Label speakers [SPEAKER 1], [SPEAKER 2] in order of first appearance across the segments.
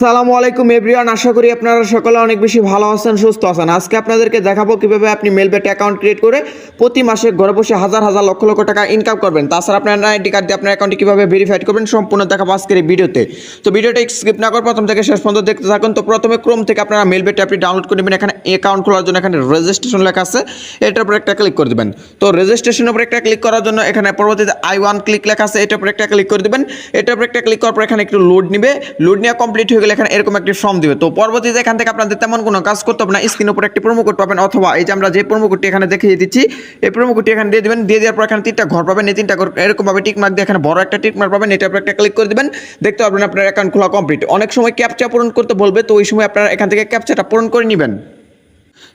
[SPEAKER 1] আসসালামু আলাইকুম এভরিওয়ান, আশা করি আপনারা সকলে অনেক বেশি ভালো আছেন, সুস্থ আছেন। আজকে আপনাদেরকে দেখাবো কিভাবে আপনি মেলবেট অ্যাকাউন্ট ক্রিয়েট করে প্রতি মাসে ঘরে বসে হাজার হাজার লক্ষ লক্ষ টাকা ইনকাম করবেন। তাছাড়া আপনার আইডি কার্ড দিয়ে আপনার অ্যাকাউন্টে কিভাবে ভেরিফাইড করবেন সম্পূর্ণ দেখাবো আজকের এই ভিডিওতে। তো ভিডিওটা স্কিপ না করে প্রথম থেকে শেষ পর্যন্ত দেখতে থাকুন। তো প্রথমে ক্রোম থেকে আপনারা মেলবেট অ্যাপটি ডাউনলোড করে নেবেন। এখানে অ্যাকাউন্ট খোলার জন্য এখানে রেজিস্ট্রেশন লেখা আছে, এটার উপর একটা ক্লিক করে দেবেন। তো রেজিস্ট্রেশনের উপর একটা ক্লিক করার জন্য এখানে পরবর্তীতে I1 ক্লিক লেখা আছে, এটার উপর একটা ক্লিক করে দেবেন। এটার উপর একটা ক্লিক করার পর এখানে একটু লোড নিবে, লোড নেওয়া কমপ্লিট হয়ে গেলে এখানে এরকম একটি ফর্ম দিবে। তো পরবর্তীতে এখান থেকে আপনাদের তেমন কোনো কাজ করতে হবে না, স্ক্রিনের উপর একটি প্রোমো কোড পাবেন, অথবা এই যে আমরা যে প্রোমো কোডটি এখানে দেখিয়ে দিচ্ছি এই প্রোমো কোডটি এখানে দিয়ে দিবেন। দিয়ে দেওয়ার পর এখানে তিনটা ঘর পাবেন, এই তিনটা ঘর এরকম ভাবে টিক মার্ক দিয়ে এখানে বড় একটা টিক মার্ক পাবেন, এটার উপর একটা ক্লিক করে দিবেন। দেখতে পাবেন আপনার অ্যাকাউন্ট খোলা কমপ্লিট। অনেক সময় ক্যাপচা পূরণ করতে বলবে, তো ওই সময় আপনারা এখান থেকে ক্যাপচাটা পূরণ করে নেবেন।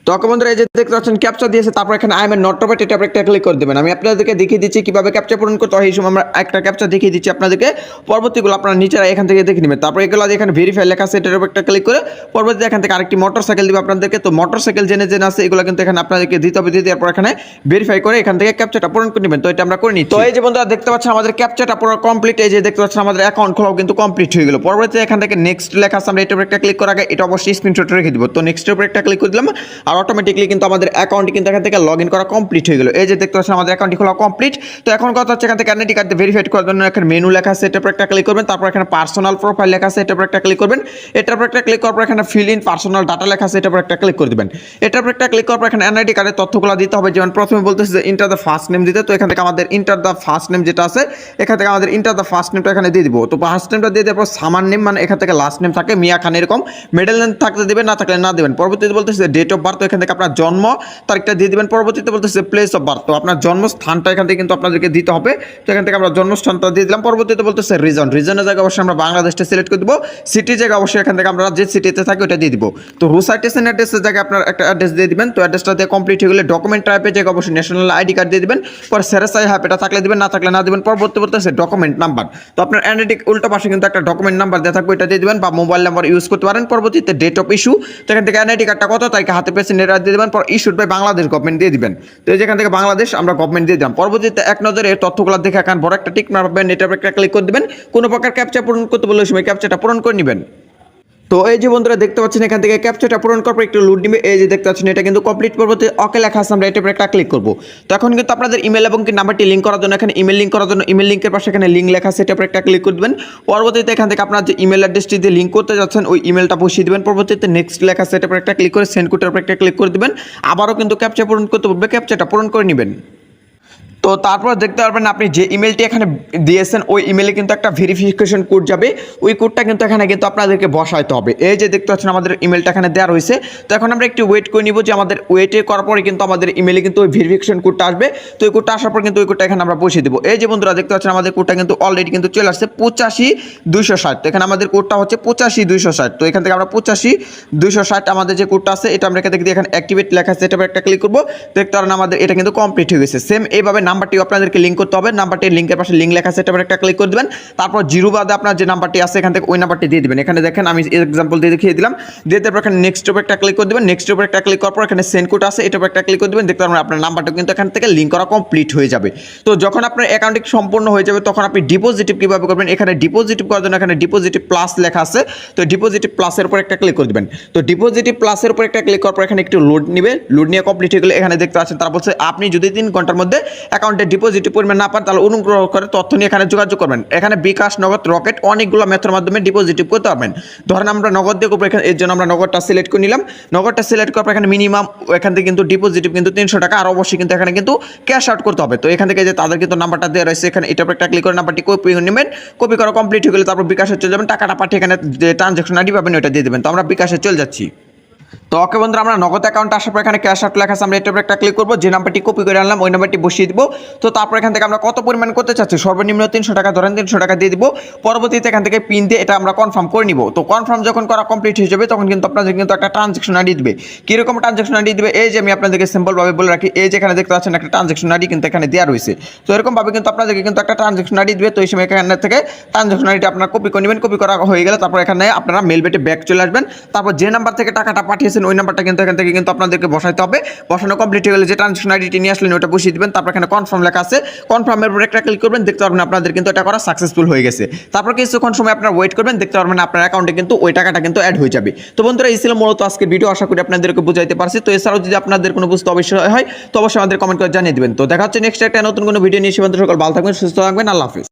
[SPEAKER 1] তো বন্ধুরা, এই যে দেখতে পাচ্ছেন ক্যাপচা দিয়েছে, তারপর এখানে আই এম নট রোবট, এটা একটা ক্লিক করে দেবেন। আমি আপনাদেরকে দেখিয়ে দিচ্ছি কিভাবে ক্যাপচা পূরণ করতে হয়। এই সময় আমরা একটা ক্যাপচা দেখিয়ে দিচ্ছি আপনাদেরকে, পরবর্তীগুলো আপনারা নিচেরা এখান থেকে দেখে নেবেন। তারপর এগুলো এখানে ভেরিফাই লেখা আছে, এটার উপর একটা ক্লিক করে পরবর্তীতে এখান থেকে আরেকটি মোটরসাইকেল দিবে আপনাদেরকে। তো মোটরসাইকেল জেনে আছে এগুলো কিন্তু এখানে আপনাদেরকে দিতে হবে। দিয়ে দেওয়ার পর এখানে ভেরিফাই করে এখান থেকে ক্যাপচাটা পূরণ করে নেবেন। তো এটা আমরা করে নিই। তো এই যে বন্ধুরা দেখতে পাচ্ছেন আমাদের ক্যাপচাটা পুরো কমপ্লিট। এই যে দেখতে পাচ্ছেন আমাদের অ্যাকাউন্ট খোলাও কিন্তু কমপ্লিট হয়ে গেল। পরবর্তীতে এখান থেকে নেক্সট লেখা আছে, আমরা এটার উপর একটা ক্লিক করার আগে এটা অবশ্যই স্ক্রিনশট রেখে দিব। তো নেক্সটের উপর একটা ক্লিক করে দিলাম, আর অটোমেটিকলি কিন্তু আমাদের অ্যাকাউন্ট কিন্তু এখান থেকে লগ ইন করা কমপ্লিট হয়ে গেল। এই যে দেখতে পাচ্ছেন আমাদের অ্যাকাউন্টটি খোলা কমপ্লিট। তো এখন কথা হচ্ছে এখান থেকে আইডেন্টি কার্ড দিয়ে ভেরিফাইড করার জন্য এখানে মেনু লেখা আছে, এটার উপর একটা ক্লিক করবেন। তারপর এখানে পার্সোনাল প্রোফাইল লেখা আছে, এটার উপর একটা ক্লিক করবেন। এটার উপর একটা ক্লিক করার পর এখানে ফিল ইন পার্সোনাল ডাটা লেখা আছে, এটার উপর একটা ক্লিক করে দিবেন। এটার উপর একটা ক্লিক করার পর এখানে এনআইডি কার্ডের তথ্যগুলো দিতে হবে। যেমন প্রথমে বলতেছে যে ইন্টার দ্য ফার্স্ট নেম দিতে, তো এখান থেকে আমাদের ইন্টার দ্য ফার্স্ট নেম যেটা আছে এখান থেকে আমাদের ইন্টার দ্য ফার্স্ট নেমটা এখানে দিয়ে দিব। তো ফার্স্ট নেমটা দিয়ে দেওয়ার পর সামান নেম, মানে এখান থেকে লাস্ট নেম থাকে মিয়া খান এরকম, মিডল নেম থাকতে দিবেন, না থাকলে না দিবেন। পরবর্তীতে বলতেছে ডেট অফ বার্থ, এখান থেকে আপনার জন্ম তারিখটা দিয়ে দিবেন। পরবর্তীতে বলতেছে প্লেস অফ বার্থ, তো আপনার জন্মস্থানটা এখান থেকে কিন্তু আপনাদেরকে দিতে হবে। তো এখান থেকে আমরা জন্মস্থানটা দিয়ে দিলাম। পরবর্তীতে বলতেছে রিজনের জায়গায় অবশ্যই আমরা বাংলাদেশটা সিলেক্ট করে দিব। সিটির জায়গা অবশ্যই এখান থেকে আমরা যে সিটিতে থাকি ওটা দিয়ে দিব। তো রুসাইটেশন অ্যাড্রেসের জায়গায় আপনার একটা অ্যাড্রেস দিয়ে দিবেন। তো অ্যাড্রেসটা দিয়ে কমপ্লিট হয়ে গেলে ডকুমেন্ট টাইপের জায়গায় অবশ্যই ন্যাশনাল আইডি কার্ড দিয়ে দিবেন। পরে সেরেসাই হ্যাপ এটা থাকলে দিবেন, না থাকলে না দিবেন। পরবর্তী বলতেছে ডকুমেন্ট নাম্বার, তো আপনার এনআইডি উল্টো পাশে কিন্তু একটা ডকুমেন্ট নাম্বার দেওয়া থাকবে, এটা দিয়ে দিবেন, বা মোবাইল নাম্বার ইউজ করতে পারেন। পরবর্তীতে ডেট অফ ইস্যু, তো এখান থেকে এনআইডি কার্ডটা কত তারিখে হাতে পেয়েছেন এটা দিয়ে দিবেন। পর ইস্যুড বাই বাংলাদেশ গভর্নমেন্ট দিয়ে দিবেন। তো এই যেখান থেকে বাংলাদেশ আমরা গভর্নমেন্ট দিয়ে দিলাম। পরবর্তীতে এক নজরে এই তথ্যগুলো দেখে এখন বড় একটা টিক মারবেন, এটার উপর একটা ক্লিক করে দিবেন। কোনো প্রকার ক্যাপচা পূরণ করতে বললে ওই সময় ক্যাপচাটা পূরণ করে নেবেন। তো এই যে বন্ধুরা দেখতে পাচ্ছেন এখান থেকে ক্যাপচাটা পূরণ করার পর একটু লোড নিবে। এই যে দেখতে পাচ্ছেন এটা কিন্তু কমপ্লিট। পরবর্তী ওকে লেখা আছে, আমরা এটার উপর একটা ক্লিক করব। তো এখন কিন্তু আপনাদের ইমেল এবং কি নাম্বারটি লিঙ্ক করার জন্য এখানে ইমেল লিঙ্ক করার জন্য ইমেল লিঙ্কের পাশে এখানে লিঙ্ক লেখা আছে, এটার উপর একটা ক্লিক করে দিবেন। পরবর্তীতে এখান থেকে আপনার যে ইমেল অ্যাড্রেসটি দিয়ে লিঙ্ক করতে যাচ্ছেন ওই ইমেলটা বসিয়ে দিবেন। পরবর্তীতে নেক্সট লেখা আছে, এটার উপর একটা ক্লিক করে সেন্ড কোডের উপর একটা ক্লিক করে দিবেন। আবারও কিন্তু ক্যাপচা পূরণ করতে বলবে, ক্যাপচাটা পূরণ করে নেবেন। তো তারপর দেখতে পারবেন আপনি যে ইমেলটি এখানে দিয়েছেন ওই ইমেলে কিন্তু একটা ভেরিফিকেশন কোড যাবে, ওই কোডটা কিন্তু এখানে কিন্তু আপনাদেরকে বসাইতে হবে। এই যে দেখতে পাচ্ছেন আমাদের ইমেলটা এখানে দেওয়া রয়েছে। তো এখন আমরা একটু ওয়েট করে নিব, যে আমাদের ওয়েটে করার পরে কিন্তু আমাদের ইমেলে কিন্তু ওই ভেরিফিকেশন কোডটা আসবে। তো ওই কোডটা আসার পর কিন্তু ওই কোডটা এখানে আমরা বসিয়ে দেবো। এই যে বন্ধুরা দেখতে পাচ্ছেন আমাদের কোডটা কিন্তু অলরেডি কিন্তু চলে আসছে 85,260। তো এখানে আমাদের কোডটা হচ্ছে 85,260। তো এখান থেকে আমরা 85,260 আমাদের যে কোডটা আছে এটা আমরা এখানে এখানে অ্যাক্টিভেট লেখা আছে, এটা একটা ক্লিক করবো। দেখতে পারেন আমাদের এটা কিন্তু কমপ্লিট হয়ে গেছে। সেম এইভাবে নাম্বারটি আপনাদেরকে লিঙ্ক করতে হবে। নাম্বারটির লিঙ্কের পাশে লিঙ্ক লেখা আছে, এটা একটা ক্লিক করে দিবেন। তারপর জিরো বাদে আপনার যে নাম্বারটি আছে এখান থেকে ওই নাম্বারটি দিয়ে দিবেন। এখানে দেখেন আমি এক্সাম্পল দিয়ে দেখিয়ে দিলাম। দিয়ে তারপর এখানে নেক্সট উপর একটা ক্লিক করে দিবেন। নেক্সট উপর একটা ক্লিক করার পর এখানে সেন্ড কোড আছে, এটা একটা ক্লিক করে দিবেন। দেখতে পারেন আপনার নাম্বারটা কিন্তু এখান থেকে লিঙ্ক করা কমপ্লিট হয়ে যাবে। তো যখন আপনার অ্যাকাউন্টটি সম্পূর্ণ হয়ে যাবে তখন আপনি ডিপোজিটিভ কিভাবে করবেন, এখানে ডিপোজিটিভ করার জন্য এখানে ডিপোজিটিভ প্লাস লেখা আছে। তো ডিপোজিটিভ প্লাসের উপর একটা ক্লিক করে দিবেন। তো ডিপোজিটিভ প্লাসের উপর একটা ক্লিক করার পর এখানে একটু লোড নিবে, লোড নিয়ে কমপ্লিট হয়ে গেলে এখানে দেখতে পাচ্ছেন তারা বলছে আপনি যদি 3 ঘন্টার মধ্যে অ্যাকাউন্টে ডিপোজিটিভ পরিমাণ না পান তাহলে অনুগ্রহ করে তথ্য নিয়ে এখানে যোগাযোগ করবেন। এখানে বিকাশ, নগদ, রকেট অনেকগুলো মেথডের মাধ্যমে ডিপোজিটিভ করতে পারবেন। ধরেন আমরা নগদ দিয়ে করবো, এর জন্য আমরা নগদটা সিলেক্ট করে নিলাম। নগদটা সিলেক্ট করার পর এখানে মিনিমাম এখান থেকে কিন্তু ডিপোজিটিভ কিন্তু 300 টাকা, আর অবশ্যই কিন্তু এখানে কিন্তু ক্যাশ আউট করতে হবে। তো এখান থেকে যে তাদের কিন্তু নাম্বারটা দেওয়া রয়েছে এখানে এটার উপর একটা ক্লিক করে নাম্বারটি কপি করে নেবেন। কপি করা কমপ্লিট হয়ে গেলে তারপর বিকাশে চলে যাবেন, টাকাটা পাঠিয়ে এখানে যে ট্রানজ্যাকশন আইডি পাবেন ওটা দিয়ে দেবেন। তো আমরা বিকাশে চলে যাচ্ছি। তো ওকে বন্ধুরা, আমরা নগদ অ্যাকাউন্ট আসার পর এখানে ক্যাশ আউট লেখা আছে, আমরা এটার উপর একটা ক্লিক করবো। যে নাম্বারটি কপি করে আনলাম ওই নাম্বারটি বসিয়ে দিব। তো তারপর এখান থেকে আমরা কত পরিমাণ করতে চাচ্ছি, সর্বনিম্ন 300 টাকা, ধরেন 300 টাকা দিয়ে দিব। পরবর্তীতে এখান থেকে পিন দিয়ে এটা আমরা কনফার্ম করে নিব। তো কনফার্ম যখন করা কমপ্লিট হয়ে যাবে তখন কিন্তু আপনাদের কিন্তু একটা ট্রানজ্যাকশন আইডি দিবে। কীরকম ট্রানজ্যাকশন আইডি দিবে, এই যে আমি আপনাদেরকে সিম্পলভাবে বলে রাখি, এই যে এখানে দেখতে পাচ্ছেন একটা ট্রানজ্যাকশন আইডি কিন্তু এখানে দেওয়া রয়েছে। তো এরকমভাবে কিন্তু আপনাদেরকে কিন্তু একটা ট্রানজ্যাকশন আইডি দিবে। তো এই সময় এখান থেকে ট্রানজ্যাকশন আইডিটা আপনারা কপি করে নেবেন। কপি করা হয়ে গেলে তারপর এখানে আপনারা মেলবেটে ব্যাক চলে আসবেন। তারপর যে নাম্বার থেকে টাকাটা পাঠিয়ে পাঠিয়েছেন ওই নাম্বারটা কিন্তু এখান থেকে কিন্তু আপনাদেরকে বসাইতে হবে। বসানো কমপ্লিট হয়ে গেলে যে ট্রানজেকশন আইডিটি নিয়ে আসলেন ওটা বসিয়ে দিবেন। তারপর এখানে কনফার্ম লেখা আছে, কনফার্মের উপর একটা ক্লিক করবেন, দেখতে পারবেন আপনাদের কিন্তু এটা করা সাকসেসফুল হয়ে গেছে। তারপর কিছুক্ষণ সময় আপনারা ওয়েট করবেন, দেখতে পারবেন আপনার অ্যাকাউন্টে কিন্তু ওই টাকাটা কিন্তু অ্যাড হয়ে যাবে। তো বন্ধুরা এই ছিল মূলত আজকের ভিডিও, আশা করি আপনাদেরকে বুঝাইতে পারছি। তো এছাড়াও যদি আপনাদের কোনো বুঝতে অবশ্যই হয় তো অবশ্যই আমাদের কমেন্ট করে জানিয়ে দিবেন। তো দেখা হচ্ছে নেক্সট একটা নতুন কোনো ভিডিও নিয়ে, সে পর্যন্ত সকল ভালো থাকবেন, সুস্থ থাকবেন, আল্লাহ হাফিজ।